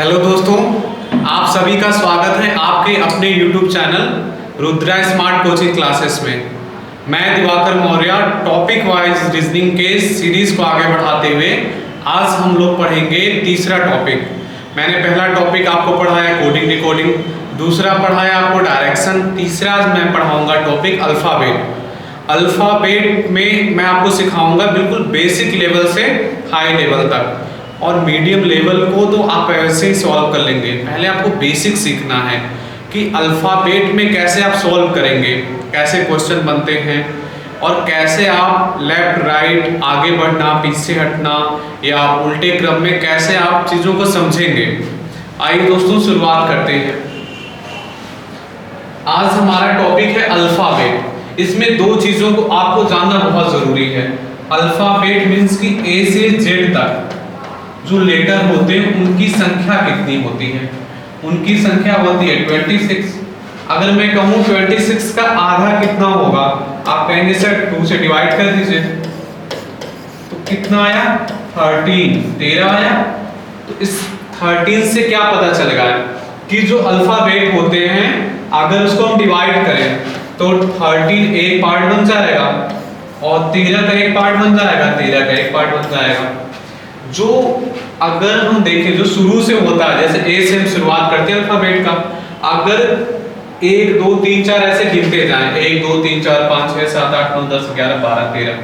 Hello दोस्तों, आप सभी का स्वागत है आपके अपने YouTube channel Rudra smart coaching classes में। मैं Diwakar Maurya topic wise reasoning के सीरीज को आगे बढ़ाते हुए आज हम लोग पढ़ेंगे तीसरा टॉपिक। मैंने पहला टॉपिक आपको पढ़ाया कोडिंग डिकोडिंग, दूसरा पढ़ाया आपको डायरेक्शन, तीसरा मैं पढ़ाऊंगा टॉपिक अल्फ़ाबेट। अल्फ़ाबेट में मैं आपको सिखाऊंगा बिल्कुल बेसिक लेवल से हाई लेवल तक, और मीडियम लेवल को तो आप ऐसे ही सॉल्व कर लेंगे। पहले आपको बेसिक सीखना है कि अल्फ़ाबेट में कैसे आप सॉल्व करेंगे, कैसे क्वेश्चन बनते हैं और कैसे आप लेफ्ट राइट आगे बढ़ना पीछे हटना या उल्टे क्रम में कैसे आप चीज़ों को समझेंगे। आइए दोस्तों शुरुआत करते हैं। आज हमारा टॉपिक है अल्फ़ाबेट। इसमें दो चीज़ों को आपको जानना बहुत ज़रूरी है। अल्फ़ाबेट मीन्स कि ए से जेड तक जो लेटर होते हैं उनकी संख्या कितनी होती है। उनकी संख्या होती है 26। अगर मैं कहूँ 26 का आधा कितना होगा, आप कहेंगे सर 2 से डिवाइड कर दीजिए, तो कितना आया 13 आया। तो इस 13 से क्या पता चलेगा कि जो अल्फ़ाबेट होते हैं अगर उसको हम डिवाइड करें तो 13 एक पार्ट बन जाएगा और 13 का एक पार्ट बन जाएगा, 13 का एक पार्ट बन जाएगा। जो अगर हम देखें जो शुरू से होता है, जैसे ए से हम शुरुआत करते हैं अल्फाबेट का, अगर 1 2 3 4 ऐसे गिनते जाएं, 1 2 3 4 5 6 7 8 9 10 11 12 13,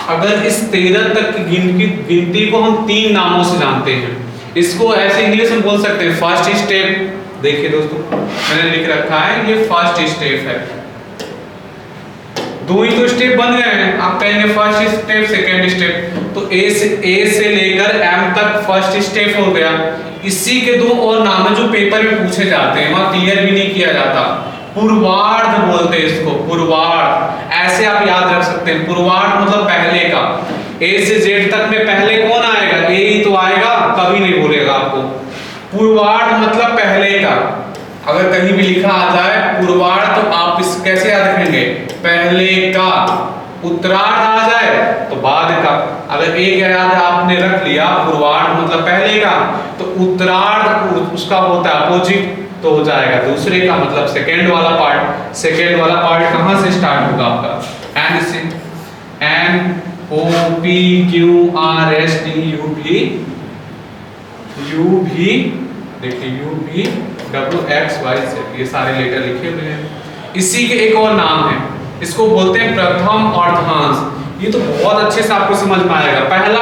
अगर इस 13 तक की गिनती को हम 3 नामों से जानते हैं। इसको ऐसे इंग्लिश में बोल सकते हैं फर्स्ट स्टेप। देखिए दोस्तों मैंने लिख रखा है ये फर्स्ट स्टेप है। दो ही तो स्टेप बन गए हैं, आप कहेंगे फर्स्ट स्टेप सेकेंड स्टेप, तो ए से लेकर एम तक फर्स्ट स्टेप हो गया। इसी के दो और नाम है जो पेपर में पूछे जाते हैं, वहां क्लियर भी नहीं किया जाता। पूर्वार्ध बोलते हैं इसको, पूर्वार्ध। ऐसे आप याद रख सकते हैं, पूर्वार्ध मतलब पहले का। ए से जेड तक में पहले कौन आएगा, ए ही तो आएगा, कभी नहीं भूलेगा आपको। पूर्वार्ध मतलब पहले का। अगर कहीं भी लिखा आ जाए पूर्वार्ध तो आप इस कैसे याद रखेंगे, पहले का। उत्तरार्ध आ जाए तो बाद का। अगर एक याद आपने रख लिया पूर्वार्ध मतलब पहले का, तो उत्तरार्ध उसका होता है अपोजिट, तो हो जाएगा दूसरे का मतलब सेकेंड वाला पार्ट। सेकेंड वाला पार्ट कहां से स्टार्ट होगा आपका, एन से। N O P Q R S T U भी देखिए यू भी डब्ल्यू एक्स वाई जेड, ये सारे लेटर लिखे हुए हैं। इसी के एक और नाम है, इसको बोलते हैं प्रथम अर्धांश। ये तो बहुत अच्छे से आपको समझ में आएगा। पहला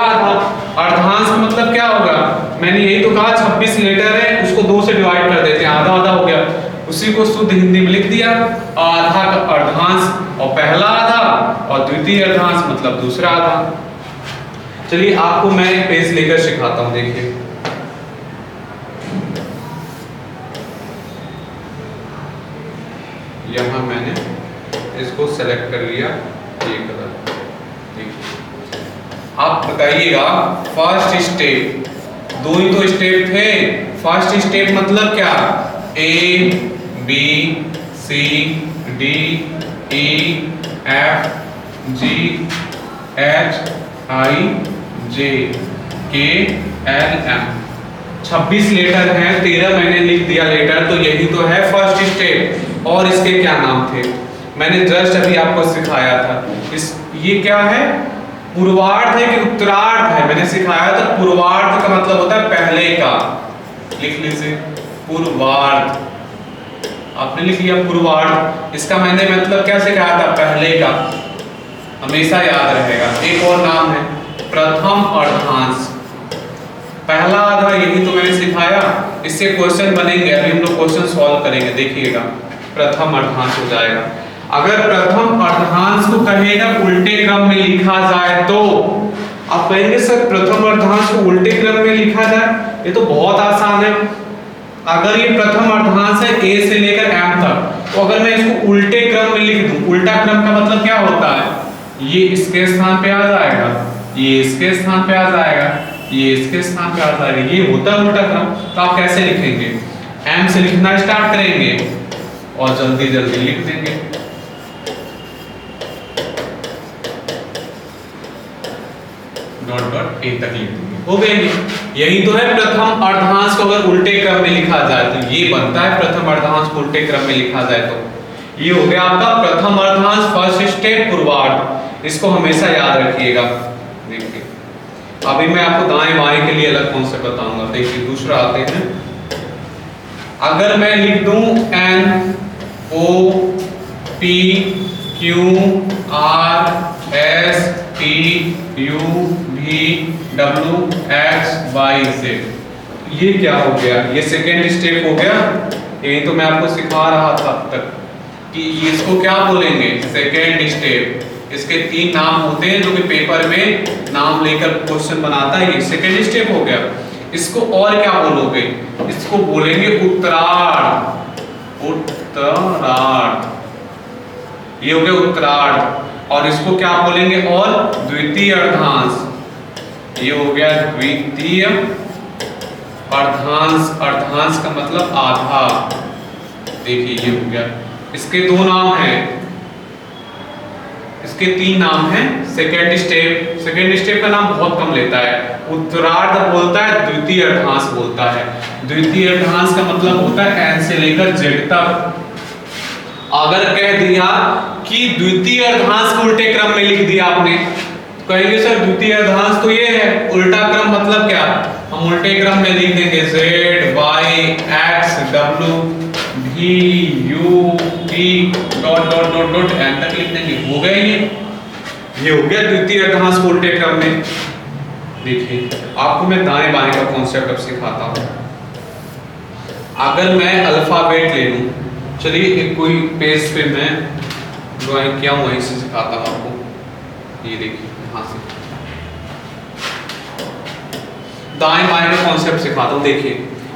अर्धांश का मतलब क्या होगा, मैंने यही तो कहा 26 लेटर है, उसको 2 से डिवाइड कर देते हैं, आधा आधा हो गया, उसी को शुद्ध हिंदी में लिख दिया। आधा का अर्धांश और पहला आधा, और द्वितीय अर्धांश मतलब दूसरा आधा। चलिए आपको मैं एक पेज लेकर सिखाता हूँ। देखिए यहाँ मैंने इसको सेलेक्ट कर लिया, ये कलर। देखिए आप बताइएगा फर्स्ट स्टेप, दो ही तो स्टेप थे। फर्स्ट स्टेप मतलब क्या, A B C D E F G H I J K L M. 26 letter हैं, 13 मैंने लिख दिया लेटर, तो यही तो है फर्स्ट स्टेप। और इसके क्या नाम थे मैंने जस्ट अभी आपको सिखाया था। ये क्या है, पूर्वार्ध है कि उत्तरार्ध है, मैंने सिखाया था। पूर्वार्ध का मतलब होता है पहले का, लिख लीजिए पूर्वार्ध। आपने लिख लिया पूर्वार्ध, इसका मैंने मतलब क्या सिखाया था, पहले का, हमेशा याद रहेगा। एक और नाम है प्रथम अर्धांश, पहला आधा, यही तो मैंने सिखाया। इससे क्वेश्चन बनेंगे, अभी हम लोग क्वेश्चन सॉल्व करेंगे, देखिएगा प्रथम अर्धांश हो जाएगा। अगर प्रथम अर्धांश को कहेगा उल्टे क्रम में लिखा जाए तो आप कहेंगे सर प्रथम अर्धांश को उल्टे क्रम में लिखा जाए, ये तो बहुत आसान है। अगर ये प्रथम अर्धांश है ए से लेकर एम तक, तो अगर मैं इसको उल्टे क्रम में लिख दूं, उल्टा क्रम का मतलब क्या होता है, ये इसके स्थान पे आ जाएगा, ये इसके स्थान पे आ जाएगा, ये इसके स्थान पे आ जाएगा, ये होता है उल्टा क्रम। तो आप कैसे लिखेंगे, एम से लिखना स्टार्ट करेंगे और जल्दी जल्दी लिख देंगे। डॉट डॉट ए तक लिख देंगे। हो गए ये। यही तो है प्रथम अर्धांश को अगर उल्टे क्रम में लिखा जाए तो ये बनता है प्रथम अर्धांश को उल्टे क्रम में लिखा जाए तो ये हो गया आपका प्रथम अर्धांश फर्स्ट स्टेप पूर्वार्ध। इसको हमेशा याद रखिएगा। देखिए अभी मैं आपको दाएं बाएं के लिए अलग कॉन्सेप्ट बताऊंगा। देखिए दूसरा आते हैं, अगर मैं लिख दूं N O P Q R S T U V W X Y Z, ये क्या हो गया? ये सेकेंड स्टेप हो गया। यही तो मैं आपको सिखा रहा था अब तक कि इसको क्या बोलेंगे, सेकेंड स्टेप। इसके 3 नाम होते हैं जो कि पेपर में नाम लेकर क्वेश्चन बनाता है, ये सेकेंड स्टेप हो गया। इसको और क्या बोलोगे? इसको बोलेंगे उत्तरार्ध। उत्तरार्ध, ये हो गया उत्तरार्ध। और इसको क्या बोलेंगे? और द्वितीय अर्धांश, ये हो गया द्वितीय अर्धांश। अर्धांश का मतलब आधा। देखिए ये हो गया। इसके 2 नाम हैं, इसके 3 नाम हैं। सेकेंड स्टेप का नाम बहुत कम लेता है, उत्तरार्ध बोलता है, द्वितीय अर्धांश बोलता है। द्वितीय अर्धांश का मतलब होता है N से लेकर Z तक। अगर कह दिया कि द्वितीय अर्धांश को उल्टे क्रम में लिख दिया आपने, कहेंगे सर द्वितीय अर्धांश तो ये है, उल्टा क्रम मतलब क्या? हम उल्टे क्रम में लिख देंगे Z Y X W V U T dot dot dot dot N तक लिख देंगे। हो गया ये हो गया द्वितीय अर्धांश को उल्टे क्रम में। देखिए आपको मैं दाएं बाएं का कॉन्सेप्ट अब सिखाता हूं। अगर मैं अल्फाबेट ले लूं, चलिए एक कोई पेज पे मैं ड्राइंग किया हूं वहीं से सिखाता हूं आपको। ये देखिए यहां से दाएं बाएं का कॉन्सेप्ट सिखाता हूं। देखिए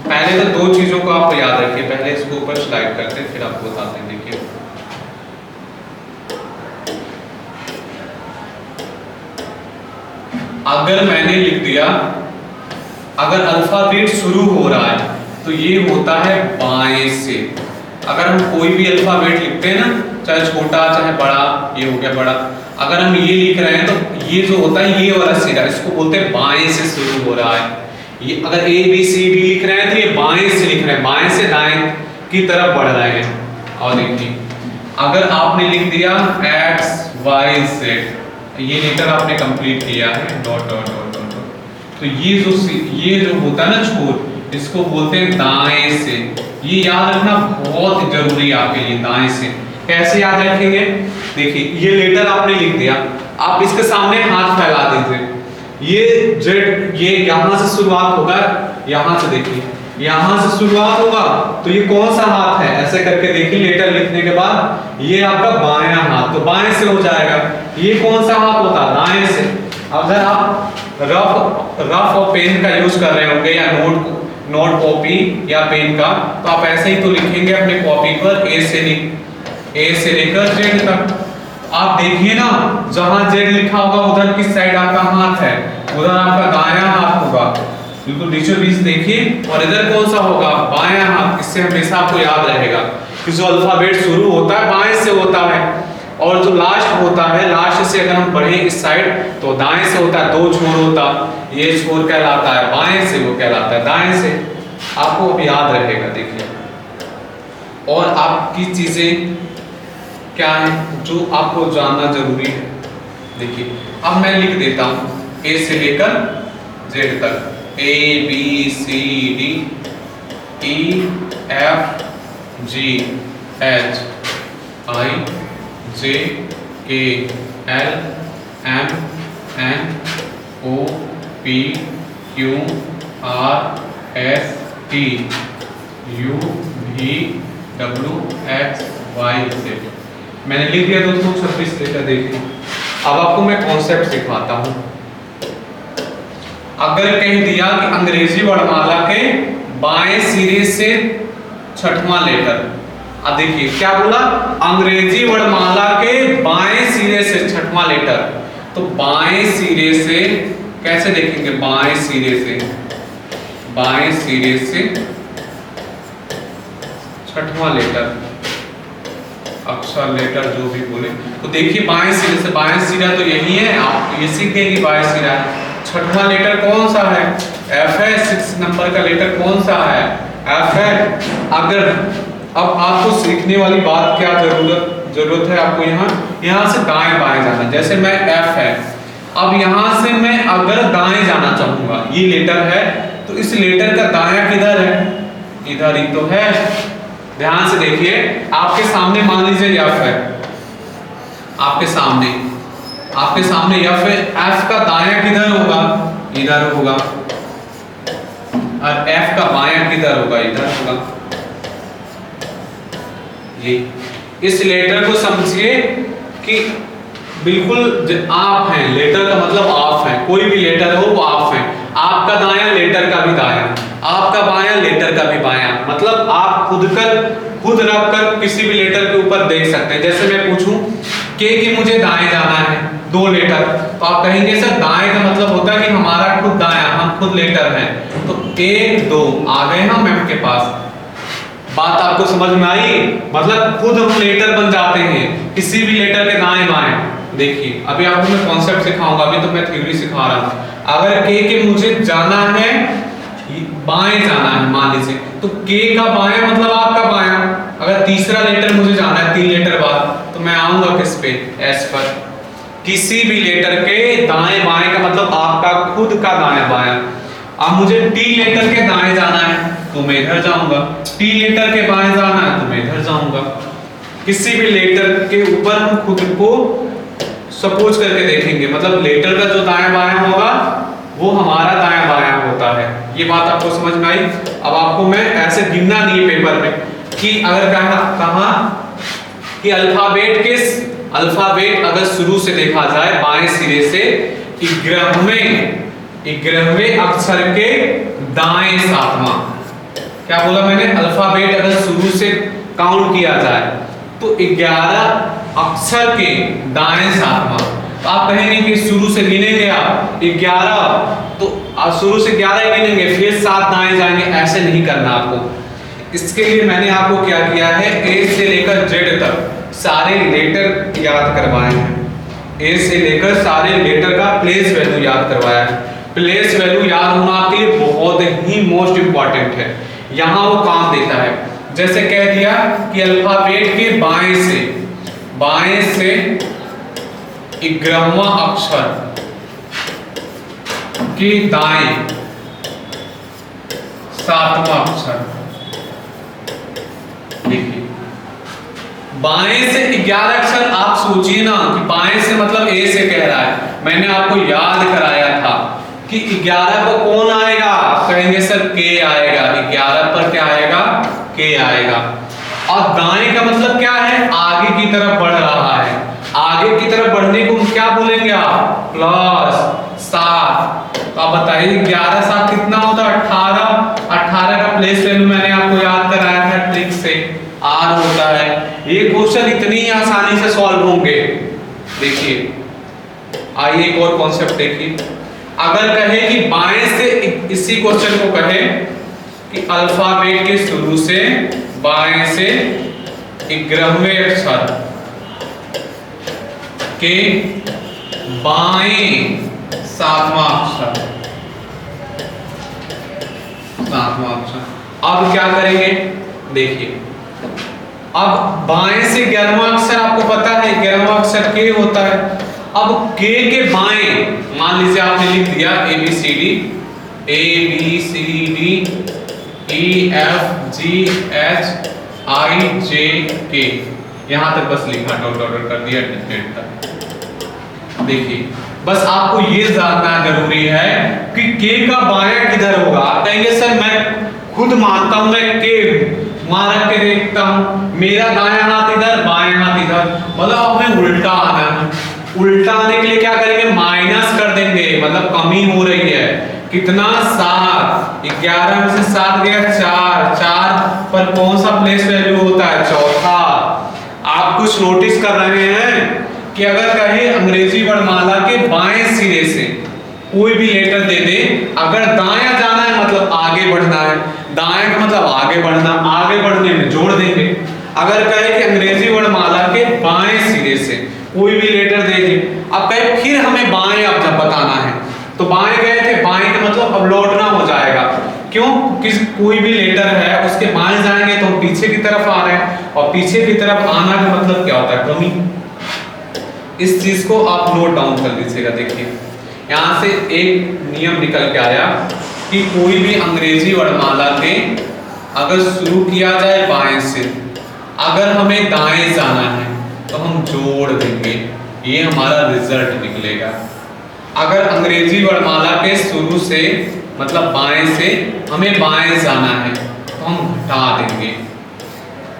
पहले तो 2 चीजों को आप याद रखिए। पहले इसको ऊपर स्लाइड करते हैं फिर आपको बताते हैं। देखिए अगर मैंने लिख दिया, अगर अल्फाबेट शुरू हो रहा है तो ये होता है बाएं से। अगर हम कोई भी अल्फाबेट लिखते हैं ना, चाहे छोटा चाहे बड़ा, ये हो गया बड़ा। अगर हम ये लिख रहे हैं तो ये जो होता है ये वाला सिरा, इसको बोलते हैं बाएं से शुरू हो रहा है। ये अगर A B C D लिख रहे हैं तो ये बाएं से लिख रहे हैं, बाएं से दाएं की तरफ बढ़ रहे हैं। और देखिए अगर आपने लिख दिया X Y Z, ये लेटर आपने कंप्लीट किया है डॉट डॉट डॉट डॉट, तो ये जो होता है ना छोर, इसको बोलते हैं दाएं से। ये याद रखना बहुत जरूरी है आपके लिए, दाएं से। कैसे याद रखेंगे? देखिए ये लेटर आपने लिख दिया, आप इसके सामने हाथ फैला दीजिए। ये जेड, ये यहां से शुरुआत होगा, यहां से देखिए यहां से शुरुआत होगा तो ये कौन सा हाथ है? ऐसे करके देखिए लेटर लिखने के बाद ये आपका बायां हाथ, तो बाएं से हो जाएगा। ये कौन सा हाथ होता है? दाएं से। अगर आप रफ और पेन का यूज कर रहे होंगे या नोट कॉपी या पेन का, तो आप ऐसे ही तो लिखेंगे अपने कॉपी पर ए से लेकर जेड तक। आप देखिए ना, जहां जेड लिखा होगा उधर किस साइड आपका हाथ है? उधर आपका दायां हाथ होगा, बिल्कुल बीचों बीच देखिए। और इधर कौन सा होगा? बायां हाथ। इससे हमेशा आपको याद रहेगा कि जो अल्फाबेट शुरू होता है बाएं से होता है, और जो लास्ट होता है, लास्ट से अगर हम बढ़े इस साइड तो दाएं से होता है। 2 छोर होता, ये छोर कहलाता है बाएं से, वो कहलाता है दाएं से। आपको अब याद रहेगा। देखिए और आपकी चीजें क्या है जो आपको जानना जरूरी है। देखिए अब मैं लिख देता हूं ए से लेकर जेड तक, ABCD EFGHIJKLMNOP QRSTUVWXYZ। मैंने लिख दिया दोस्तों 26 लेटर। देखिए अब आपको मैं कॉन्सेप्ट सिखाता हूं। अगर कह दिया कि अंग्रेजी वर्णमाला के बाएं सिरे से 6वां लेटर, अब देखिए क्या बोला? अंग्रेजी वर्णमाला के बाएं सिरे से 6वां लेटर। तो बाएं सिरे से कैसे देखेंगे? बाएं सिरे से 6वां लेटर, अक्षर लेटर जो भी बोले। तो देखिए बाएं सिरे से, बाएं सिरा तो यही है, आप ये सीख गए कि बाएं सिरा है। छठवां लेटर कौन सा है? एफ है। 6 नंबर का लेटर कौन सा है? एफ है। अगर अब आपको सीखने वाली बात क्या जरूरत है आपको, यहाँ से दाएं बाएं जाना। जैसे मैं एफ है, अब यहाँ से मैं अगर दाएं जाना चाहूंगा, ये लेटर है तो इस लेटर का दायां किधर है? इधर ही तो है। ध्यान से देखिए, आपके सामने मान लीजिए एफ है, आपके सामने एफ है। एफ का दायां किधर होगा? इधर होगा। और एफ का बायां किधर होगा? इधर होगा। ये इस लेटर को समझिए कि बिल्कुल आप हैं, लेटर का मतलब आप हैं, कोई भी लेटर हो वो आप हैं। आपका दायां लेटर का भी दायां, आपका बायां लेटर का भी बायां, मतलब आप खुद रख कर किसी भी लेटर के ऊपर देख सकते हैं। जैसे मैं पूछूं के की मुझे दाएं जाना है, 2 लेटर, तो आप कहेंगे सर दाएं का मतलब होता है कि हमारा खुद दायां, हम खुद लेटर हैं, तो 1 2 आ गए हम एम के पास। बात आपको समझ में आई? मतलब खुद हम लेटर बन जाते हैं किसी भी लेटर के दाएं बाएं। देखिए अभी आपको मैं कॉन्सेप्ट सिखाऊंगा, अभी तो मैं थ्योरी सिखा रहा हूं। अगर के मुझे जाना है, बाएं जाना है मान लीजिए, तो के का बायां मतलब आपका बायां। अगर तीसरा लेटर मुझे जाना है 3 लेटर बाद, तो मैं आऊंगा किस पे? एस पर। किसी भी लेटर के दाएं बाएं का मतलब आपका खुद का दायां बायां। अब मुझे टी लेटर के दाएं जाना है तो मैं इधर जाऊंगा, टी लेटर के बाएं जाना है तो मैं इधर जाऊंगा। किसी भी लेटर के ऊपर हम खुद को सपोज करके देखेंगे, मतलब लेटर का जो दायां बायां होगा वो हमारा दायां बायां होता है। ये बात आपको समझ में आई? अब आपको मैं ऐसे गिनना नहीं है पेपर में कि अगर कहा कि अल्फाबेट अगर शुरू से देखा जाए बाएं सिरे से 11वें अक्षर के दाएं 7वां। क्या बोला मैंने? अल्फाबेट अगर शुरू से काउंट किया जाए तो 11 अक्षर के दाएं 7वां। तो आप कहेंगे कि शुरू से गिनेंगे आप 11, तो आप शुरू से 11 गिनेंगे फिर 7 दाएं जाएंगे, ऐसे नहीं करना आपको। इसके लिए मैंने आपको क्या किया है, ए से लेकर जेड तक सारे लेटर याद करवाए हैं। ए से लेकर सारे लेटर का प्लेस वैल्यू याद करवाया है। प्लेस वैल्यू याद होना आपके लिए बहुत ही मोस्ट इंपॉर्टेंट है, यहां वो काम देता है। जैसे कह दिया कि अल्फाबेट के बाएं से 11वां अक्षर के दाएं 7वां अक्षर। देखिए बाएं से 11 अक्षर, आप सोचिए ना कि बाएं से मतलब ए से कह रहा है। मैंने आपको याद कराया था कि 11 पर कौन आएगा? कहेंगे सर के आएगा। 11 पर क्या आएगा? के आएगा। और दाएं का मतलब क्या है? आगे की तरफ बढ़ रहा है। आगे की तरफ बढ़ने को हम क्या बोलेंगे आप? +7। तो आप बताइए 11 7 कितना होता है? 18। 18 का प्लेस वैल्यू मैंने आपको याद कराया था ट्रिक से, R होता है। ये क्वेश्चन इतनी आसानी से सॉल्व होंगे। देखिए आइए एक और कॉन्सेप्ट देखिए। अगर कहे कि बाएं से, इसी क्वेश्चन को कहे कि अल्फाबेट के शुरू से बाएं से 11वें अक्षर के बाएं 7वां अक्षर। अब क्या करेंगे? देखिए अब बाएं से 11वां अक्षर आपको पता है 11वां अक्षर के होता है। अब के बाएं मान लीजिए आपने लिख दिया ABCD EFGHIJ, यहां तक बस लिखा, डॉट डॉट कर दिया डेट तक। देखिए बस आपको ये जानना जरूरी है कि के का बायां किधर होगा। आप कहेंगे सर मैं खुद मानता हूं, मैं के वहां रख के देखता हूं, मेरा दायां हाथ इधर बायां हाथ इधर, मतलब हमें उल्टा आना है। उल्टा आने के लिए क्या करेंगे? माइनस कर देंगे, मतलब कमी हो रही है। कितना? 7। 11 में से 7 गया 4। 4 पर कौन सा प्लेस वैल्यू होता है? चौथा। आप कुछ नोटिस कर रहे हैं कि अगर कहे अंग्रेजी वर्णमाला के बाएं सिरे से कोई भी लेटर दे दे, अगर दायां जाना है मतलब आगे बढ़ना है, दायां का मतलब आगे बढ़ना, आगे बढ़ने में जोड़ देंगे। अगर कहे कि अंग्रेजी वर्णमाला के बाएं सिरे से कोई भी लेटर दे दे, अब कहे फिर हमें बाएं अब जब बताना है, तो तो बाएं गए थे, बाएं का मतलब अब लौटना हो जाएगा। क्यों? कोई भी लेटर है उसके बाएं जाएंगे तो हम पीछे की तरफ आ रहे हैं, और पीछे की तरफ आना का मतलब क्या होता है? कमी। इस चीज को आप नोट डाउन कर लीजिएगा। देखिए यहां से एक नियम निकल के आया कि कोई भी अंग्रेजी वर्णमाला के अगर शुरू किया जाए बाएं से, अगर हमें दाएं जाना है तो हम जोड़ देंगे, ये हमारा रिजल्ट निकलेगा। अगर अंग्रेजी वर्णमाला के शुरू से मतलब बाएं से हमें बाएं जाना है तो हम घटा देंगे,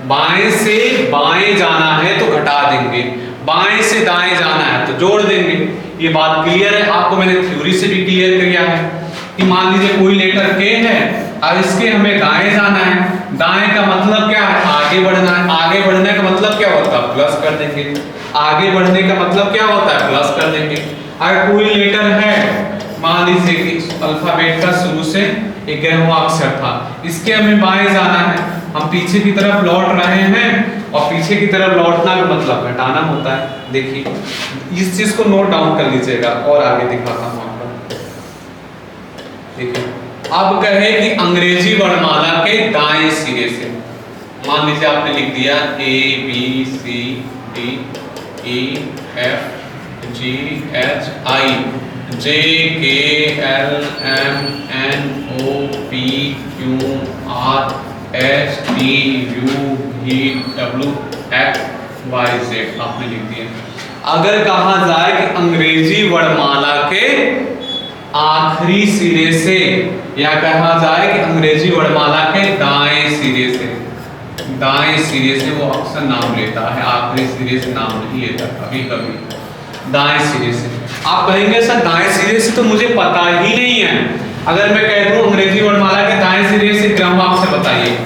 बाएं से बाएं जाना है तो घटा देंगे, बाएं से दाएं जाना है तो जोड़ देंगे। ये बात क्लियर है? आपको मैंने थ्योरी से भी क्लियर किया है कि मान लीजिए कोई लेटर के है, अब इसके हमें दाएं जाना है, दाएं का मतलब क्या है? आगे बढ़ना है, आगे बढ़ने का मतलब क्या होता है? प्लस कर देंगे, आगे बढ़ने का मतलब क्या होता है? प्लस कर देंगे। अगर कोई लेटर है, मान लीजिए कि अल्फाबेट का शुरू से 11वां अक्षर था, इसके हमें बाएं जाना है, हम पीछे की तरफ लौट रहे हैं, और पीछे की तरफ लौटना का मतलब घटाना होता है। देखिए इस चीज को नोट डाउन कर लीजिएगा और आगे दिखाता हूं आपको। देखिए अब कहे कि अंग्रेजी वर्णमाला के दाएं सिरे से, मान लीजिए आपने लिख दिया ABCD EF GHI JKLMNOPQRSTUVWXYZ, आपने लिख दिया। अगर कहा जाए कि अंग्रेजी वर्णमाला के आखिरी सिरे से, या कहा जाए कि अंग्रेजी वर्णमाला के दाएं सिरे से, दाएं सिरे से वो अक्सर नाम लेता है, आखिरी सिरे से नाम नहीं लेता, कभी कभी दाएं सिरे से। आप कहेंगे सर दाएं सिरे से तो मुझे पता ही नहीं है, अगर मैं कह दूं अंग्रेजी वर्णमाला के दाएं सिरे से ग्रामर अक्षर बताइए,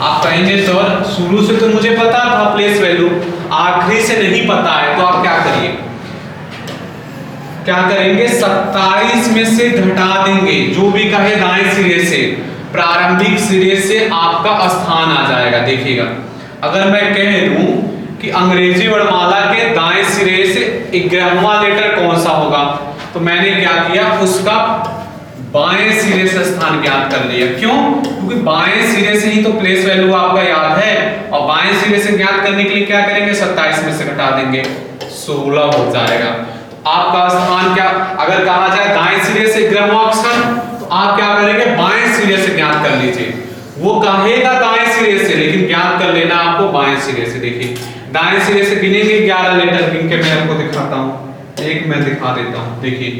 आप कहेंगे सर शुरू से तो मुझे पता था प्लेस वैल्यू, आखिरी से नहीं पता है, तो आप क्या करिए, क्या करेंगे? 27 में से घटा देंगे, जो भी कहे दाएं सिरे से, प्रारंभिक सिरे से आपका स्थान आ जाएगा। देखिएगा अगर मैं कह दूं कि अंग्रेजी वर्णमाला के दाएं सिरे से 11वां लेटर कौन सा होगा, तो मैंने क्या किया, उसका बाएं सिरे से स्थान ज्ञात कर लिया। क्यों? क्योंकि बाएं सिरे से ही तो प्लेस वैल्यू आपका याद है, और बाएं सिरे से ज्ञात करने के लिए क्या करेंगे? 27 में से घटा देंगे, 16 हो जाएगा। आपका स्थान क्या, अगर कहा जाए दाएं सिरे से 11वां अक्षर, तो आप क्या करेंगे? बाएं सिरे से ज्ञात कर लीजिए। वो कहेगा दाएं सिरे से, लेकिन ज्ञात कर लेना आपको बाएं सिरे से। देखिए दाएं सिरे से गिनेंगे 11 लेटर, गिन के मैं आपको दिखाता हूँ, एक मैं दिखा देता हूँ। देखिए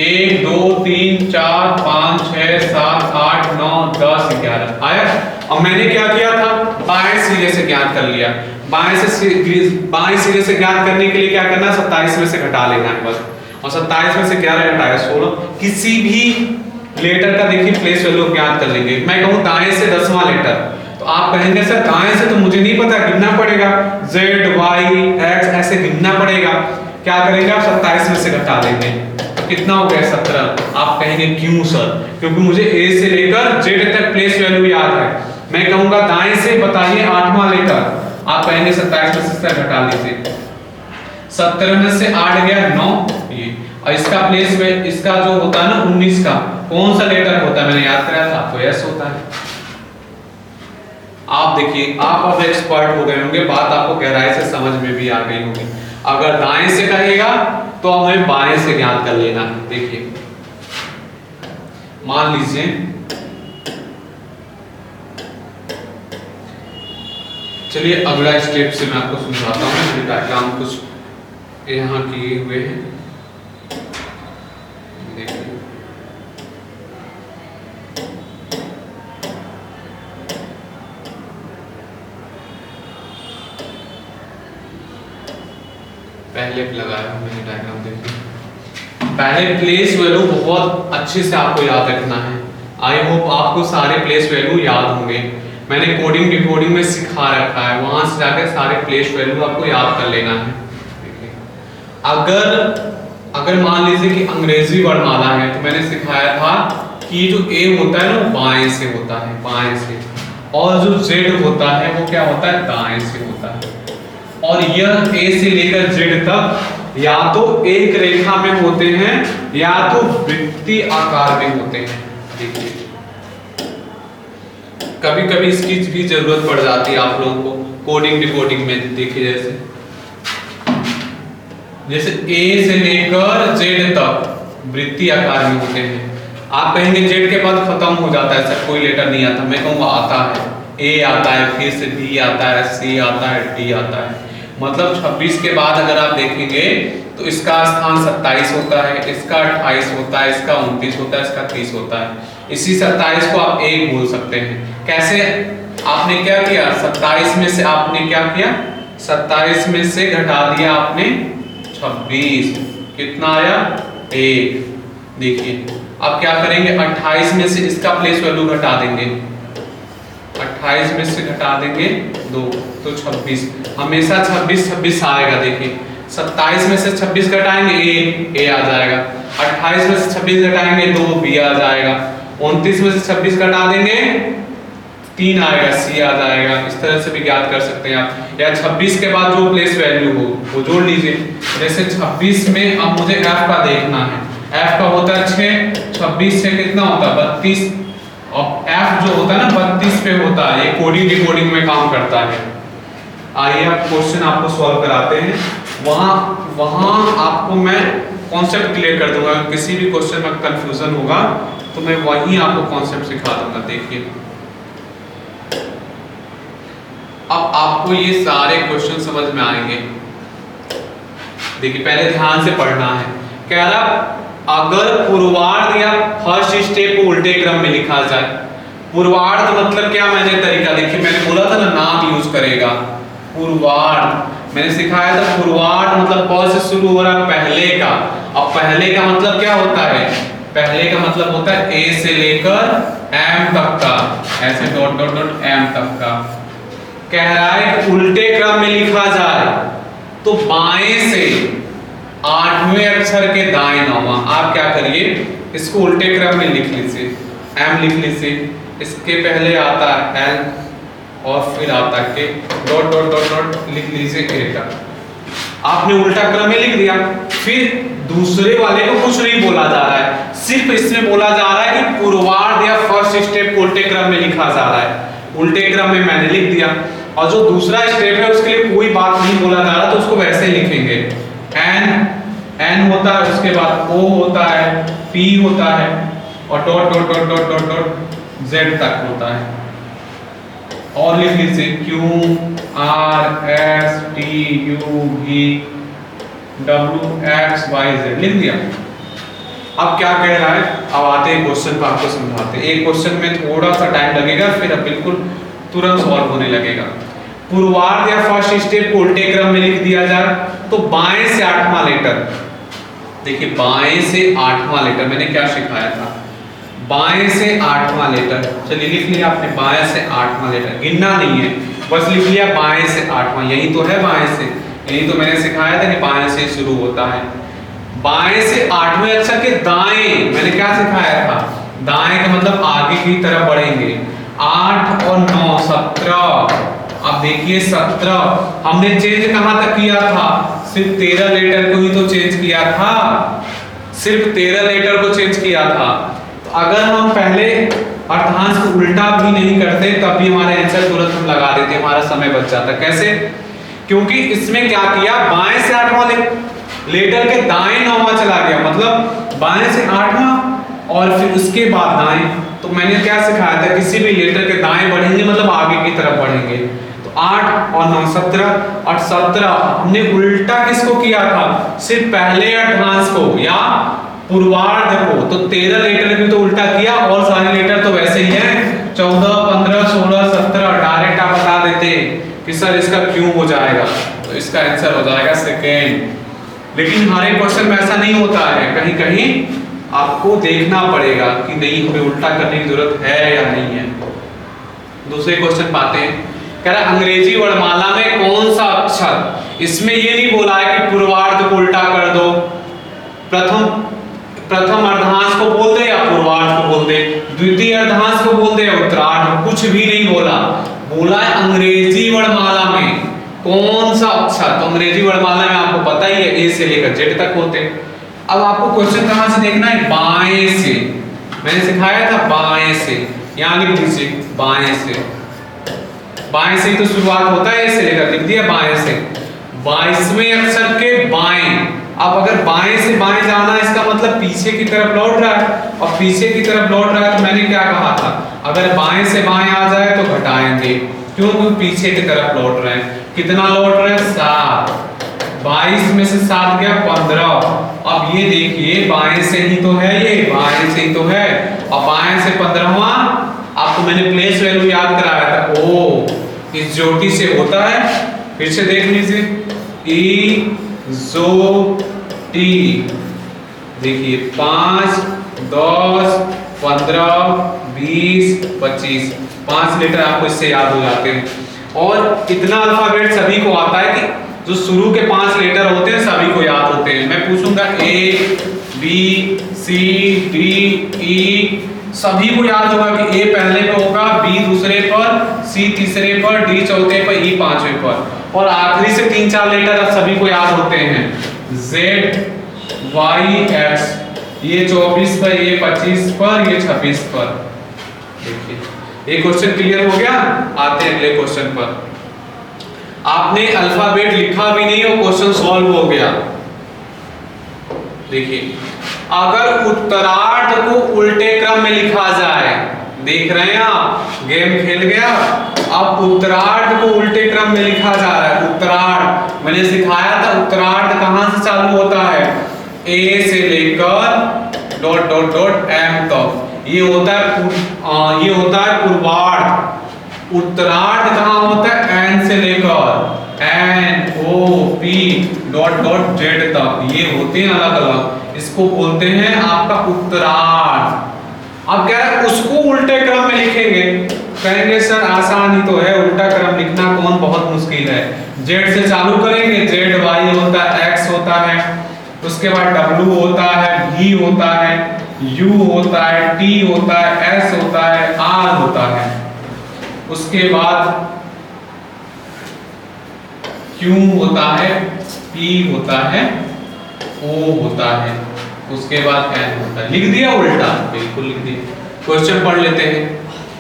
1 2 3 4 5 6 7 8 9 10 11 आया। अब मैंने क्या किया था? बाएं सिरे से ज्ञात कर लिया। बाएं सिरे से ज्ञात करने के लिए क्या करना? 27 में से घटा लेना है बस, और 27 में से 11 घटाया 16। किसी भी लेटर का देखिए प्लेस वैल्यू ज्ञात कर लेंगे। मैं कहूँ दाएं से 10वां लेटर, तो आप कहेंगे सर दाएं से तो मुझे नहीं पता, गिनना पड़ेगा, Z Y X ऐसे गिनना पड़ेगा। क्या करेंगे आप? 27 में से घटा देंगे, तो कितना हो गया? 17। आप कहेंगे क्यों सर? क्योंकि मुझे A से लेकर Z तक प्लेस वैल्यू याद है। मैं कहूंगा दाएं से बताइए 8वां लेटर, आप कहेंगे 27 में से घटा लीजिए, 17 में से 8 गया 9, ये, और इसका प्लेस में इसका जो होता है ना 19 का कौन सा लेटर होता है? मैंने याद कराया था आपको, S होता है। आप देखिए आप अब एक्सपर्ट हो गए होंगे, बात आपको गहराई से समझ में भी आ गई होगी। अगर दाएं से कहेगा तो हमें बाएं से ज्ञात कर लेना है। देखिए मान लीजिए चलिए अगला स्टेप से मैं आपको समझाता हूँ। डायग्राम कुछ यहाँ किए हुए हैं, देखिए पहले लगाया मैंने डायग्राम। देखिए पहले प्लेस वैल्यू बहुत अच्छे से आपको याद रखना है। आई होप आपको सारे प्लेस वैल्यू याद होंगे, मैंने कोडिंग डिकोडिंग में सिखा रखा है, वहां से जाकर सारे प्लेस वैल्यू आपको याद कर लेना है। देखिए अगर मान लीजिए कि अंग्रेजी वर्णमाला है, तो मैंने सिखाया था कि जो A होता है ना वो बाएं से होता है, बाएं से, और जो Z होता है वो क्या होता है? दाएं से होता है। और यह A से लेकर Z तक या तो एक रेखा में होते हैं या तो वृत्तीय आकार में होते हैं। देखिए कभी कभी इसकी भी जरूरत पड़ जाती है आप लोगों को कोडिंग डिकोडिंग में। देखिए जैसे ए से लेकर जेड तक वृत्तीय आकार में होते हैं। आप कहेंगे जेड के बाद खत्म हो जाता है, सर कोई लेटर नहीं आता। मैं कहूँगा आता है, ए आता है, फिर से बी आता है, सी आता है, डी आता है। मतलब 26 के बाद अगर आप देखेंगे तो इसका स्थान 27 होता है, इसका 28 होता है, इसका 29 होता है, इसका 30 होता है। इसी 27 को आप 1 बोल सकते हैं। कैसे? आपने क्या किया, 27 में से आपने क्या किया, 27 में से घटा दिया आपने 26, कितना आया 1। देखिए अब क्या करेंगे, 28 में से इसका प्लेस वैल्यू घटा देंगे, 28 में से घटा देंगे 2 तो 26। हमेशा 26 26 आएगा। देखिए 27 में से 26 घटाएंगे ए आ जाएगा, 28 में से 26 घटाएंगे 2 बी आ जाएगा, 29 में से 26 घटा देंगे 3 आएगा, सी आ जाएगा। इस तरह से भी ज्ञात कर सकते हैं आप। या 26 के बाद जो प्लेस वैल्यू हो वो जोड़ लीजिए। जैसे 26 में अब मुझे एफ का देखना है, एफ का होता है 6, 26 से कितना होता है 32, और एफ जो होता है ना 32 पे होता है। ये कोडिंग डिकोडिंग में काम करता है। आइए अब क्वेश्चन आपको सॉल्व कराते हैं। वहां आपको मैं कॉन्सेप्ट क्लियर कर दूंगा। किसी भी क्वेश्चन में कंफ्यूजन होगा तो मैं वहीं आपको कॉन्सेप्ट सिखा दूंगा। देखिए अब आपको ये सारे क्वेश्चन समझ में आएंगे। देखिए पहले ध्यान से पढ़ना है। कह रहा अगर पूर्वार्ध या फर्स्ट स्टेप को उल्टे क्रम में लिखा जाए। पूर्वार्ध मतलब क्या, मैंने तरीका देखिए, मैंने बोला था ना नाम यूज करेगा। पूर्वार्ध मैंने सिखाया था, पूर्वार्ध मतलब प से शुरू हो रहा पहले का। अब पहले का मतलब क्या होता है, पहले का मतलब होता है ए से लेकर एम तक का, ऐसे डॉट डॉट डॉट एम तक का। कह रहा है कि उल्टे क्रम में लिखा जाए तो बाएं से 8वें अक्षर के दाएं 9वां। आप क्या करिए, इसको उल्टे क्रम में लिख लीजिए, एम लिख लीजिए, इसके पहले आता है एल और फिर आता है के, डॉट डॉट डॉट डॉट लिख लीजिए ए तक। आपने उल्टा क्रम में लिख दिया। फिर दूसरे वाले को कुछ नहीं बोला जा रहा है, सिर्फ इसमें बोला जा रहा है कि पूर्वार्ध या फर्स्ट स्टेप उल्टे क्रम में लिखा जा रहा है। उल्टे क्रम में मैंने लिख दिया, और जो दूसरा स्टेप है उसके लिए कोई बात नहीं बोला जा रहा, तो उसको वैसे लिखेंगे। एन होता है, उसके बाद ओ होता है, पी होता है, और dot dot dot dot dot dot Z तक होता है। और लिख लीजिए Q R S T U V W X Y Z लिख दिया। अब क्या कह रहा है, अब आते हैं क्वेश्चन पर, आपको समझाते हैं। एक क्वेश्चन में थोड़ा सा टाइम लगेगा, फिर अब बिल्कुल तुरंत सॉल्व होने लगेगा। पूर्वार्ध या फर्स्ट स्टेप को उल्टे क्रम में लिख दिया जाए तो बाएं से 8वां लेटर। देखिए बाएं से 8वां लेटर मैंने क्या सिखाया था, बाएं से 8वां लेटर। चलिए लिख लिया आपने, बाएं से 8वां लेटर, गिनना नहीं है, बस लिख लिया बाएं से 8वां। यही तो है बाएं से, यही तो मैंने सिखाया था कि बाएं से शुरू होता है। बाएं से 8वें अक्षर के दाएं मैंने क्या सिखाया था, दाएं का मतलब आगे की तरफ बढ़ेंगे। 8 और 9 17। अब देखिए 17 हमने चेंज कहां तक किया था, सिर्फ 13 लेटर को ही तो चेंज किया था, सिर्फ 13 लेटर को चेंज किया था। तो अगर हम पहले अर्धांश को उल्टा भी नहीं करते तब भी हमारा आंसर तुरंत हम लगा देते, हमारा समय बच जाता। कैसे? क्योंकि इसमें क्या किया, बाएं से 8वां लेटर के दाएं 9वां चला गया, मतलब बाएं से 8वां और फिर उसके बाद दाएं। तो मैंने क्या सिखाया था, किसी भी लेटर के दाएं बढ़ेंगे मतलब आगे की तरफ बढ़ेंगे। तो 8 और 9 17 और 17 हमने उल्टा किसको किया था, सिर्फ पहले अर्धांश को या पूर्वार्ध को। तो 13 लेटर भी तो उल्टा किया, और सारे लेटर तो वैसे ही हैं 14 15 16 17। डायरेक्ट आप बता देते कि सर इसका क्यों हो जाएगा, तो इसका आंसर हो जाएगा सेकेंड। लेकिन हर एक क्वेश्चन में ऐसा नहीं होता है, कहीं कहीं आपको देखना पड़ेगा कि नहीं हमें उल्टा करने की जरूरत है या नहीं है। दूसरे क्वेश्चन पाते हैं। कह रहा अंग्रेजी वर्णमाला में कौन सा अक्षर, इसमें ये नहीं बोला है कि पूर्वार्ध को उल्टा कर दो, प्रथम अर्धांश को बोल दे या पूर्वार्ध को बोल दे, द्वितीय अर्धांश को बोल दे या उत्तरार्ध, कुछ भी नहीं बोला। बोला है अंग्रेजी वर्णमाला में कौन सा अक्षर, तो अंग्रेजी वर्णमाला में आपको पता ही है ए से लेकर जेड तक होते हैं। अब आपको क्वेश्चन कहां से देखना है, बाएं से। मैंने सिखाया था बाएं से, यहां लिख दीजिए बाएं से। बाएं से ही तो शुरुआत होता है, ए से लेकर, लिख दिया बाएं से। 22वें अक्षर के बाएं। अब अगर बाएं से बाएं जाना, इसका मतलब पीछे की तरफ लौट रहा है, और पीछे की तरफ लौट रहा है तो मैंने क्या कहा था, अगर बाएं से बाएं आ जाए तो घटाएंगे, क्यों, पीछे की तरफ लौट रहे हैं। कितना लौट रहे हैं, 7। 22 में से 7 गया 15। अब ये देखिए बाएं से ही तो है, ये बाएं से ही तो है, और बाएं से 15वां, आपको मैंने प्लेस वैल्यू याद कराया था, ओ इस ज्योति से होता है। फिर से देख लीजिए, ई जो टी, देखिए 5, 10, 15, 20, 25, 5 लेटर आपको इससे याद हो जाते हैं। और इतना अल्फाबेट सभी को आता है कि जो शुरू के 5 लेटर होते हैं सभी को याद होते हैं। मैं पूछूंगा ए, बी, सी, डी, ई, सभी को याद होगा कि ए पहले पे होगा, बी दूसरे पर, सी तीसरे पर, डी चौथे पर, ई 5वें पर, और आखिरी से 3-4 लेटर अब सभी को याद होते हैं, Z, Y, X, ये 24 पर, ये 25 पर, ये 26 पर। देखिए ये क्वेश्चन क्लियर हो गया। आते हैं अगले क्वेश्चन पर। आपने अल्फाबेट लिखा भी नहीं और क्वेश्चन सॉल्व हो गया। देखिए अगर उत्तरार्ध को उल्टे क्रम में लिखा जाए, देख रहे हैं आप, गेम खेल गया। अब उत्तरार्ध को उल्टे क्रम में लिखा जा रहा है। उत्तरार्ध मैंने सिखाया था, उत्तरार्ध कहां से चालू होता है, ए से लेकर डॉट डॉट डॉट एम तक। ये होता है पूर्वार्ध। उत्तरार्ध कहां होता है, एन से लेकर N O P dot dot Z तक, ये होते हैं अलग अलग, इसको बोलते हैं आपका उत्तरार्ध। अब कह रहा है उसको उल्टे क्रम में लिखेंगे, कहेंगे सर आसान ही तो है, उल्टा क्रम लिखना कौन बहुत मुश्किल है। जेड से चालू करेंगे, जेड वाई होता है, एक्स होता है, उसके बाद डब्ल्यू होता है, भी होता है, यू होता है, टी होता है, एस होता है, आर होता है, उसके बाद क्यू होता है, पी होता है, ओ होता है, उसके बाद एन होता है। लिख दिया उल्टा, बिल्कुल लिख दिया। क्वेश्चन पढ़ लेते हैं।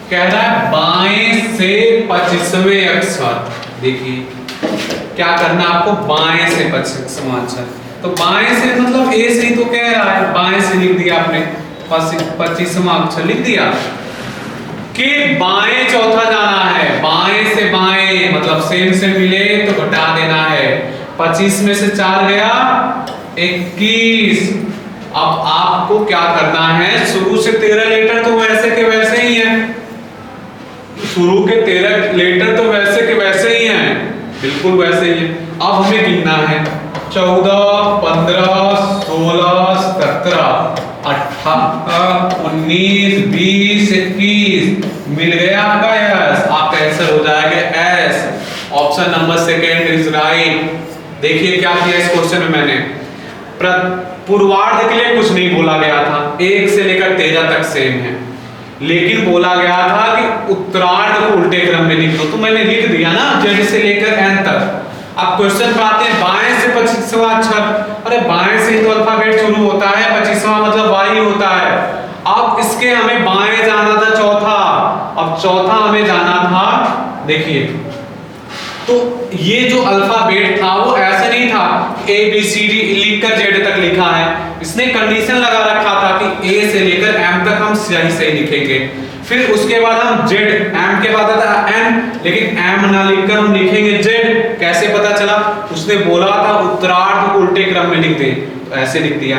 कह रहा है बाएं से 25वें अक्षर। देखिए क्या करना आपको, बाएं से 25वां अक्षर, तो बाएं से मतलब ए से ही तो कह रहा है, बाएं से लिख दिया आपने, 25वां अक्षर लिख दिया। कि बाएं चौथा जाना है, बाएं से बाएं मतलब सेम से मिले तो घटा देना है। 25 में से 4 गया 21। अब आपको क्या करना है, शुरू से 13 लेटर तो वैसे के वैसे ही हैं, शुरू के 13 लेटर तो वैसे के वैसे ही हैं, बिल्कुल वैसे ही है। अब हमें गिनना है 14, 15, 16, 17, 18, 19, 20, 21। मिल गया आपका यस, आपका आंसर हो जाएगा S. Option number second is right. देखिए क्या किया इस क्वेश्चन में मैंने, पूर्वार्ध के लिए कुछ नहीं बोला गया था, 1 से लेकर 13 तक सेम है, लेकिन बोला गया था कि उत्तरार्ध को उल्टे क्रम में लिख दो, तो मैंने लिख दिया ना जेड से लेकर एन तक। अब क्वेश्चन पे आते हैं, बाएं से 25वां अक्षर, अरे बाएं से तो अल्फाबेट शुरू होता है, 25वां मतलब वाई होता है। अब इसके हमें बाएं जाना था चौथा, अब चौथा हमें जाना था, देखिए तो ये जो अल्फाबेट था वो ऐसे नहीं था ए बी सी डी लिखकर जेड तक लिखा है, इसने कंडीशन लगा रखा था कि ए से लेकर एम तक हम सही सही लिखेंगे, फिर उसके बाद हम जेड, एम के बाद आता एन, लेकिन एम ना लिखकर हम लिखेंगे जेड। कैसे पता चला, उसने बोला था उत्तरार्ध को उल्टे क्रम में लिख दे, तो ऐसे लिख दिया।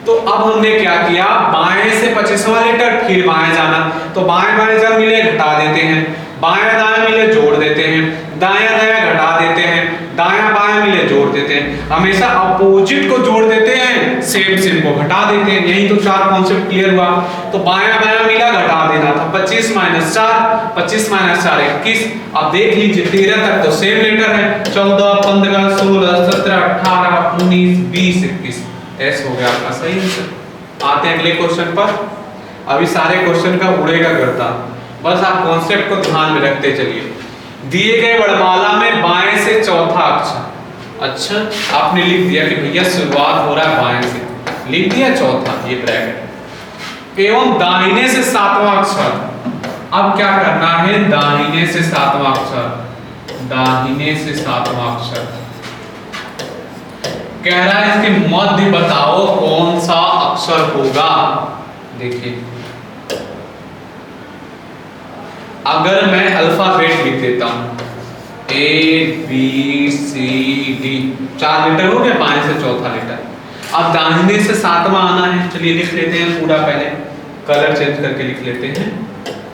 तो अब हमने क्या किया, बाएं से 25वां लेटर, फिर बाएं जाना, तो बाएं बाएं जब मिले घटा देते हैं, बाएं दाएं मिले जोड़ देते हैं, दायां दायां घटा देते हैं, दायां बायां मिले जोड़ देते हैं, हमेशा अपोजिट को जोड़ देते हैं, सेम सेम को घटा देते हैं। यही तो 4 कॉन्सेप्ट क्लियर हुआ। तो बायां बायां मिला घटा देना था, 25 - 4, 25 - 4 21। अब देख लीजिए 13 तक तो सेम लेटर है, 14, 15, 16, 17, 18, 19, 20, 21। एस हो गया आपका सही आंसर। आते हैं अगले क्वेश्चन पर। अभी सारे क्वेश्चन का उड़ेगा करता, बस आप कॉन्सेप्ट को ध्यान में रखते चलिए। दिए गए वर्णमाला में बाएं से चौथा अक्षर। अच्छा, आपने लिख दिया कि भैया शुरुआत हो रहा है बाएं से, लिख दिया चौथा ये ब्रैकेट, एवं दाहिने से सातवां अक्षर। अब क्या करना है, दाहिने से सातवां अक्षर, दाहिने से सातवां अक्षर कह रहा है इसके मध्य बताओ कौन सा अक्षर होगा। देखिए, अगर मैं अल्फाबेट लिख देता हूं A B C D, 4 letter हो गए, बाएं से चौथा लेटर। अब दाहिने से सातवां आना है, चलिए लिख लेते हैं पूरा, पहले कलर चेंज करके लिख लेते हैं।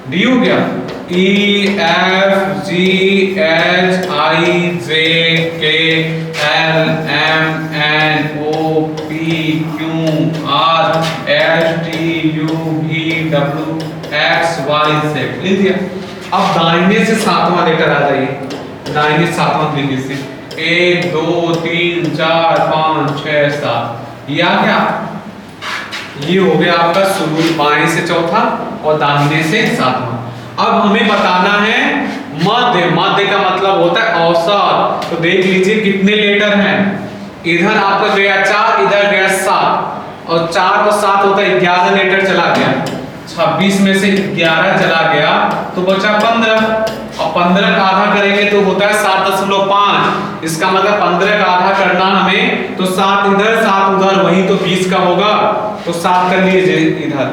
डी हो गया, E F G H I J K L M N O P Q R S T U V W X Y Z, लिख दिया। अब दाहिने से सातवां लेटर आ जाइए, दाहिने से सातवां बिंदु से 1 2 3 4 5 6 7, ये आ गया। ये हो गया आपका शुरू, बाएं से चौथा और दाहिने से सातवां। अब हमें बताना है मध्य, मध्य का मतलब होता है औसत। तो देख लीजिए कितने लेटर हैं, इधर आपका गया 4, इधर गया 7, और 4 और 7 होता है 11 लेटर चला गया। 26 में से 11 चला गया तो बचा 15, और 15 का आधा करेंगे तो होता है 7.5। इसका मतलब 15 का आधा करना हमें, तो 7 इधर 7 उधर, वही तो 20 का होगा, तो 7 कर लीजिए इधर।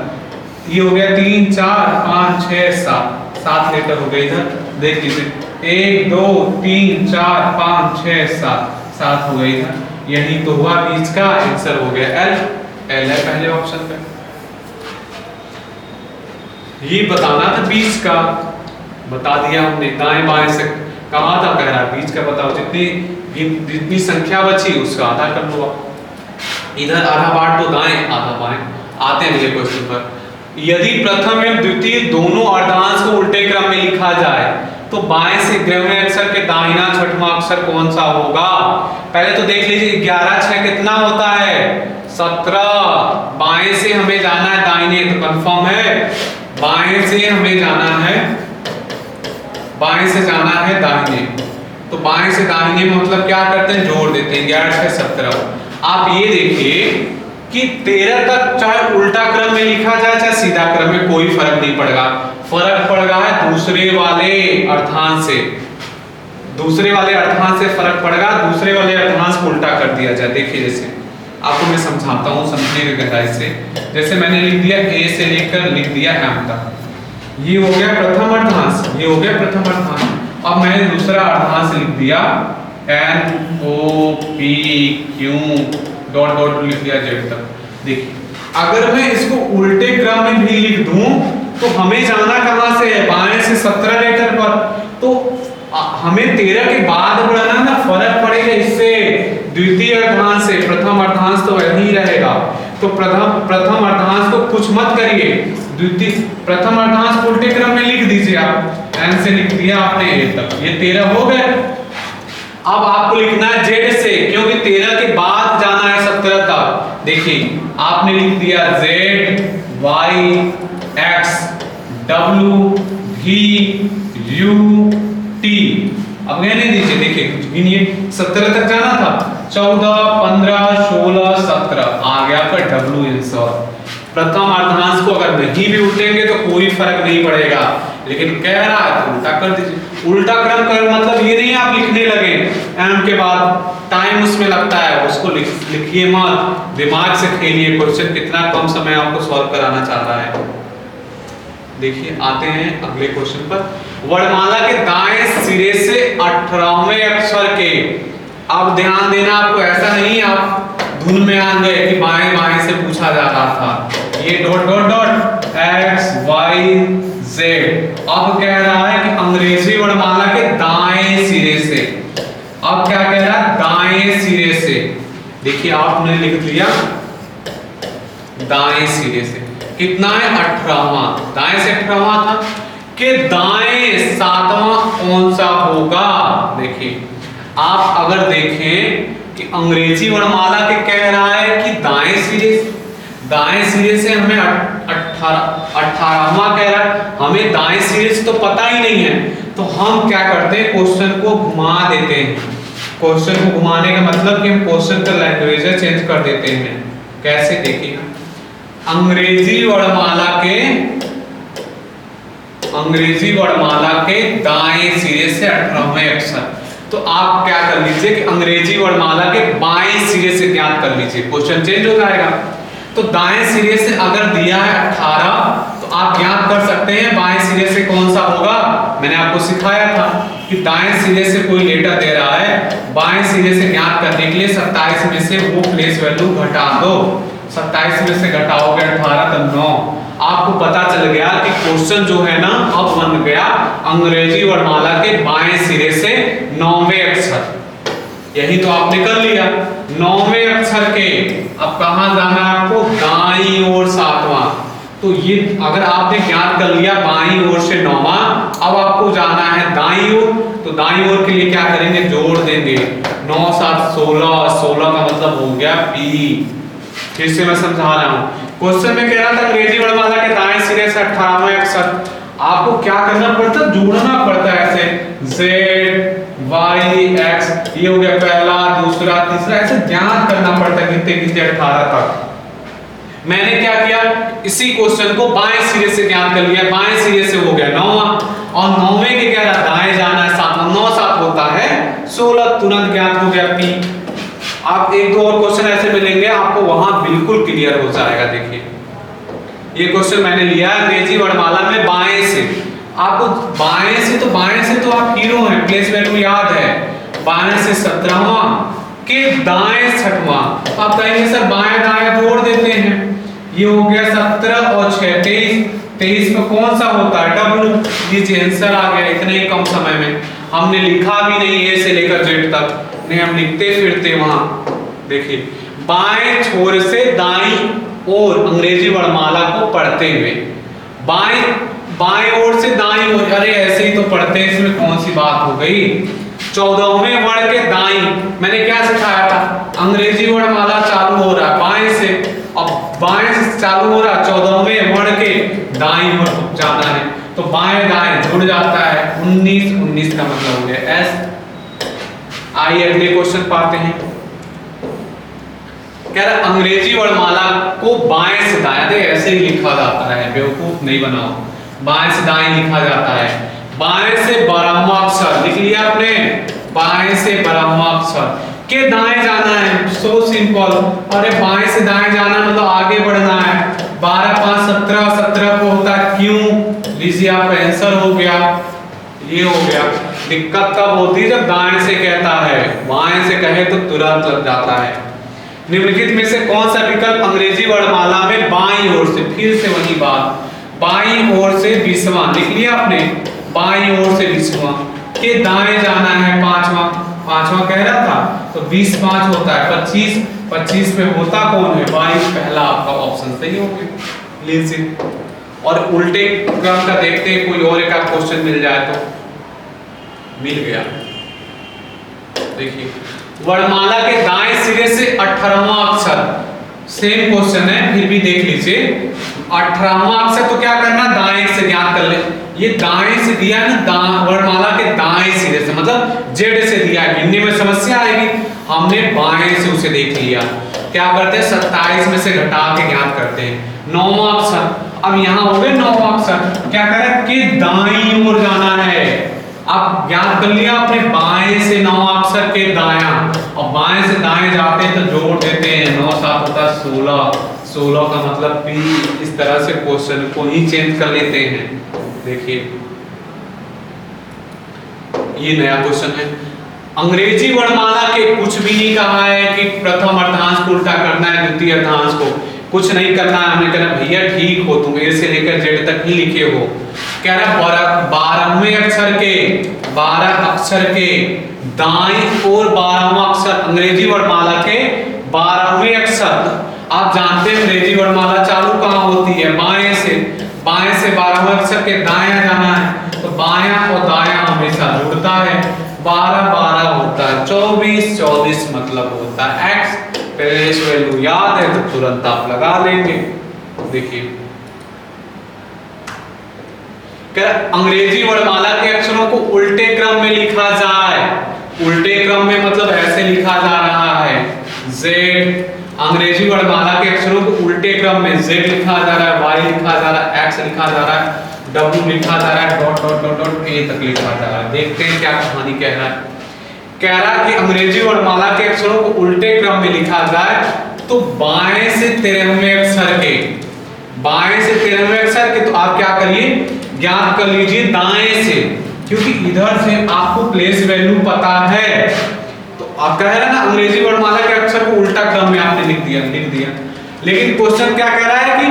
ये हो गया 3 4 5 6 7, 7 लेटर हो गए इधर। देख लीजिए 1 2 3 4 5 6 7, 7 हो गए इधर। यही तो हुआ बीच का आंसर, हो गया एल। एल है पहले ऑप्शन पे। ये बताना था बीच का, बता दिया हमने। दाएं बाएं से कहा था, कह रहा बीच का बताओ, जितनी संख्या बची उसका आधा कर लो। इधर आधा बांट दो, दाएं आधा बाएं। आते हैं अगले क्वेश्चन पर। यदि प्रथम एवं द्वितीय दोनों अर्धांश को उल्टे क्रम में लिखा जाए तो बाएं से ग्रहण अक्षर के दाहिना छठवां अक्षर कौन सा होगा। पहले तो देख लीजिए 11 6 कितना होता है 17। बाएं से हमें जाना है दाहिने, तो कंफर्म है बाएं से हमें जाना है, बाएं से जाना है दाहिने। तो बाएं से दाहिने में मतलब क्या करते हैं, जोड़ देते हैं 11 6 17। आप ये देखिए कि 13 तक चाहे उल्टा क्रम में लिखा जाए चाहे सीधा क्रम में, कोई फर्क नहीं पड़ेगा। फर्क पड़ रहा है दूसरे वाले अर्थांश से, दूसरे वाले अर्थांश से फर्क पड़ेगा। दूसरे वाले अर्थांश को उल्टा कर दिया जाए। देखिए जैसे आपको मैं समझाता हूँ, समझने की गहराई से। जैसे मैंने लिख दिया A से लेकर लिख दिया M तक, ये हो गया प्रथम अर्थांश, ये हो गया प्रथम अर्थांश। अब मैंने दूसरा अर्थांश लिख दिया N O P Q dot dot लिख दिया Z तक। देखिए अगर मैं इसको उल्टे क्रम में भी लिख दूं तो हमें जाना कहां से है, बाएं से 17 लेटर पर। तो हमें 13 के बाद बढ़ना ना, फर्क पड़ेगा इससे द्वितीय अर्थांश से। प्रथम अर्थांश तो वही रहेगा, तो प्रथम अर्थांश को कुछ मत करिए, द्वितीय प्रथम अर्थांश उल्टे क्रम में लिख दीजिए। आप N से लिख दिया आपने A तक, ये 13 हो गए। अब आपको लिखना है Z से, क्योंकि 13 के बाद जाना है 17 तक। देखिए आपने लिख दिया Z Y X W V U T। अब कहने दीजिए, देखिए गिनिए 17 तक जाना था, 14 15 16 17 आ गया आपका W आंसर। प्रथम अर्थांश को अगर नहीं भी उल्टेंगे तो कोई फर्क नहीं पड़ेगा, लेकिन कह रहा है तो उल्टा कर दीजिए। उल्टा क्रम कर मतलब ये नहीं आप लिखने लगे M के बाद, टाइम उसमें लगता है, उसको लिखिए मत, दिमाग से खेलिए। क्वेश्चन कितना कम समय आपको सॉल्व कराना चाह रहा है। देखिए आते हैं अगले क्वेश्चन पर। वर्णमाला के दाएं सिरे से 18वें अक्षर के, अब ध्यान देना आपको, ऐसा नहीं आप धुन में आ गए कि बाएं बाएं से पूछा जा रहा था। ये dot dot dot X Y Z। अब कह रहा है कि अंग्रेजी वर्णमाला के दाएं सिरे से। अब क्या कह रहा है, दाएं सिरे से। देखिए आपने लिख दिया दाएं सिरे से, कितना है 18वां, दाएं से 18वां था कि दाएं 7वां कौन सा होगा। देखिए आप अगर देखें कि अंग्रेजी वर्णमाला के कह रहा है कि दाएं सिरे से हमें 18वां कह रहा है, हमें दाएं सिरे से तो पता ही नहीं है, तो हम क्या करते हैं, क्वेश्चन को घुमा देते हैं। क्वेश्चन को घुमाने का मतलब कि हम क्वेश्चन का लैंग्वेज चेंज कर देते हैं। कैसे, देखिए, अंग्रेजी वर्णमाला के दाएं सिरे से 18वें अक्षर। तो आप क्या कर लीजिए कि अंग्रेजी वर्णमाला के बाएं सिरे से ज्ञात कर लीजिए, क्वेश्चन चेंज हो जाएगा। तो दाएं सिरे से अगर दिया है 18, तो आप ज्ञात कर सकते हैं बाएं सिरे से कौन सा होगा। मैंने आपको सिखाया था कि दाएं सिरे से कोई लेटर दे रहा है, बाएं सिरे से ज्ञात करने के लिए 27 में से वो प्लेस वैल्यू घटा दो। 27 में से घटाओगे 18 तो 9। आपको पता चल गया कि क्वेश्चन जो है ना अब बन गया अंग्रेजी वर्णमाला के बाएं सिरे से 9वें अक्षर। यही तो आपने कर लिया 9वें अक्षर के। अब कहां जाना है आपको, दाईं ओर 7वां। तो ये अगर आपने ज्ञात कर लिया बाईं ओर से 9वां, अब आपको जाना है दाईं ओर। तो दाईं ओर के लिए क्या करेंगे, जोड़ देंगे 9 7 16, 16 का मतलब हो गया पी। फिर से मैं समझा रहा हूं, क्वेश्चन में कह रहा था अंग्रेजी वर्णमाला के दाएं सिरे से 18वें अक्षर। आपको क्या करना पड़ता है, जोड़ना पड़ता है ऐसे Z Y X, ये हो गया पहला, दूसरा, तीसरा, ऐसे ज्ञात करना पड़ता है कितने कितने 18 तक। मैंने क्या किया, इसी क्वेश्चन को बाएं सिरे से ज्ञात कर लिया। बाएं सिरे से हो गया 9वां, और 9वें के कह रहा दाएं जाना है 7वां। 9 7 होता है 16, तुरंत ज्ञात हो गया पी। आप एक दो और क्वेश्चन ऐसे मिलेंगे, आपको वहां बिल्कुल क्लियर हो जाएगा। देखिए, ये क्वेश्चन मैंने लिया अंग्रेजी वर्णमाला में बाएं से। आपको बाएं से तो आप हीरो हैं, प्लेस वैल्यू याद है। बाएं से 17वां के दाएं 6वां। आप कहेंगे सर बाएं दाएं जोड़ देते हैं, ये हो गया 17 और 6 23। 23 में कौन सा होता है, डब्ल्यू। लीजिए आंसर आ गया इतने ही कम समय में। हमने लिखा भी नहीं ए से लेकर जेड तक, नहीं हम लिखते फिरते वहां। देखिए, बाएं छोर से दाईं ओर अंग्रेजी वर्णमाला को पढ़ते हुए, बाएं ओर से दाईं ओर, अरे ऐसे ही तो पढ़ते हैं, इसमें कौन सी बात हो गई। 14वें वर्ण के दाईं, मैंने क्या सिखाया था, अंग्रेजी वर्णमाला चालू हो रहा है बाएं से, अब बाएं से चालू हो रहा, 14वें वर्ण के दाईं ओर जाना है, तो बाएं दाएं जुड़ जाता है। 19 19 का मतलब हो गया एस। आइए अगले क्वेश्चन पाते हैं। कह रहा अंग्रेजी वर्णमाला को बाएं से दाएं, ऐसे ही लिखा जाता है, बेवकूफ नहीं बनाओ, बाएं से दाएं लिखा जाता है। बाएं से 12वां अक्षर लिख लिया आपने, बाएं से 12वां अक्षर के दाएं जाना है। सो सिंपल, अरे बाएं से दाएं जाना मतलब आगे बढ़ना है। 12 5 17, 17 को होता है क्यों, लीजिए आपका आंसर हो गया, ये हो गया। दिक्कत कब होती है, जब दाएं से कहता है, बाएं से कहे तो तुरंत लग जाता है। निम्नलिखित में से कौन सा विकल्प अंग्रेजी वर्णमाला में बाईं ओर से, फिर से वही बात, बाईं ओर से 20वां लिख लिया आपने, बाईं ओर से 20वां के दाएं जाना है 5वां कह रहा था, तो 20 5 होता है 25, 25 में होता कौन है 22, पहला आपका ऑप्शन सही हो गया। लीजिए, और उल्टे क्रम का देखते हैं, कोई और एक क्वेश्चन मिल जाए तो। मिल गया, देखिए, वर्णमाला के दाएं सिरे से 18वां अक्षर, सेम क्वेश्चन है फिर भी देख लीजिए। 18वां अक्षर तो क्या करना, दाएं से ज्ञात कर ले। ये दाएं से दिया है ना, वर्णमाला के दाएं सिरे से, मतलब जेड से दिया है, गिनने में समस्या आएगी। हमने बाएं से उसे देख लिया, क्या करते हैं 27 में से घटा के ज्ञात करते हैं 9वां अक्षर। अब यहाँ हो गए 9वां अक्षर, क्या करें कि दाईं ओर जाना है। अब ज्ञात कर लिया आपने बाएं से 9वां अक्षर के दायां, और बाएं से दाएं जाते हैं तो जोड़ देते हैं, 9 7 होता है 16, 16 का मतलब पी। इस तरह से क्वेश्चन को ही चेंज कर लेते हैं। देखिए, ये नया क्वेश्चन है। अंग्रेजी वर्णमाला के कुछ भी नहीं कहा है कि प्रथम अर्धांश को उल्टा करना है द्वितीय अर्धांश को, कुछ नहीं करना है। हमने कहा भैया ठीक हो, तुम ए से लेकर जेड तक ही लिखे हो। कह रहा 12वें अक्षर के, 12 अक्षर के दाईं ओर 12वां अक्षर, अंग्रेजी वर्णमाला के 12वें अक्षर। आप जानते हैं अंग्रेजी वर्णमाला चालू कहाँ होती है, बाएं से। बाएं से 12वें अक्षर के दायां जाना है, तो बायां और दायां हमेशा जुड़ता है। 12 12 होता है 24, 24 मतलब होता है x। प्लेस वैल्यू याद है तो तुरंत आप लगा लेंगे। देखिए, अंग्रेजी वर्णमाला के अक्षरों को उल्टे क्रम में लिखा जाए। उल्टे क्रम में मतलब ऐसे लिखा जा रहा है Z, अंग्रेजी वर्णमाला के अक्षरों को उल्टे क्रम में Z लिखा जा रहा है, Y लिखा जा रहा है, X लिखा जा रहा है, W लिखा जा रहा है, dot dot dot dot A तक लिखा जा रहा है। देखते हैं क्या कहानी कह रहा है। कह रहा है कि अंग्रेजी वर्णमाला के अक्षरों को उल्टे क्रम में लिखा जाए तो बाएं से 13वें अक्षर के, बाएं से 13वें अक्षर के, तो आप क्या करिए, ज्ञात कर लीजिए दाएं से, क्योंकि इधर से आपको प्लेस वैल्यू पता है। तो आप कह रहे हैं ना अंग्रेजी वर्णमाला के अक्षर को उल्टा क्रम में आपने लिख दिया। लेकिन क्वेश्चन क्या कह रहा है कि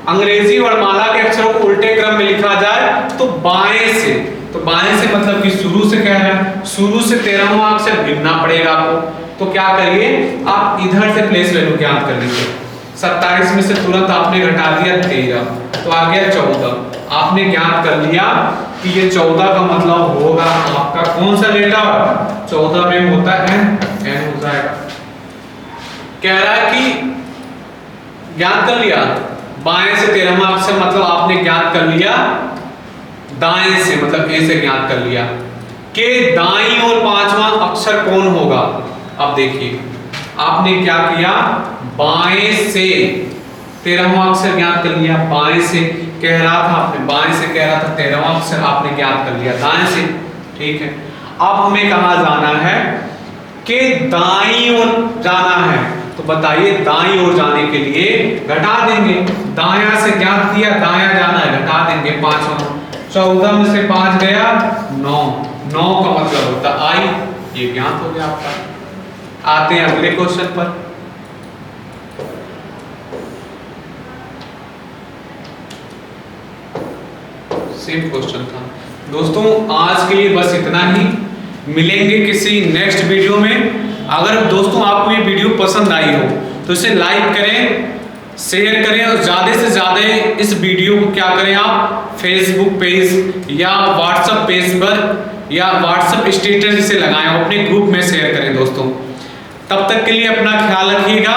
अंग्रेजी वर्णमाला के अक्षरों को उल्टे क्रम में लिखा जाए तो बाएं से, तो बाएं से मतलब कि शुरू से कह रहा है, शुरू से 13वां अक्षर गिनना पड़ेगा आपको। तो क्या करिए, आप इधर से प्लेस वैल्यू ज्ञात कर लीजिए। 27 में से तुरंत आपने घटा दिया 13, तो आ गया 14। आपने ज्ञात कर लिया कि ये 14 का मतलब होगा आपका कौन सा लेटर, 14 में होता है n हो जाएगा। कह रहा है कि ज्ञात कर लिया बाएं से 13वां अक्षर, मतलब आपने ज्ञात कर लिया दाएं से, मतलब ए से ज्ञात कर लिया कि दाईं और 5वां अक्षर कौन होगा। अब देखिए आपने क्या किया, बाएं से 13वां अक्षर ज्ञात कर लिया, बाएं से कह रहा था आपने, बाएं से कह रहा था 13वां अक्षर आपने ज्ञात कर लिया दाएं से, ठीक है। अब हमें कहां जाना है कि दाईं ओर जाना है, तो बताइए दाईं ओर जाने के लिए घटा देंगे, दायां से ज्ञात किया, दायां जाना है, घटा देंगे 5वां, 14 में से 5 गया 9, 9 का मतलब होता आई, ये ज्ञात हो गया आपका। आते हैं अगले क्वेश्चन पर। सेम क्वेश्चन था दोस्तों। आज के लिए बस इतना ही, मिलेंगे किसी नेक्स्ट वीडियो में। अगर दोस्तों आपको ये वीडियो पसंद आई हो तो इसे लाइक करें, शेयर करें और ज़्यादा से ज़्यादा इस वीडियो को क्या करें, आप फेसबुक पेज या व्हाट्सएप पेज पर या व्हाट्सएप स्टेटस इसे लगाएं, अपने ग्रुप में शेयर करें दोस्तों। तब तक के लिए अपना ख्याल रखिएगा।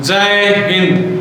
जय हिंद।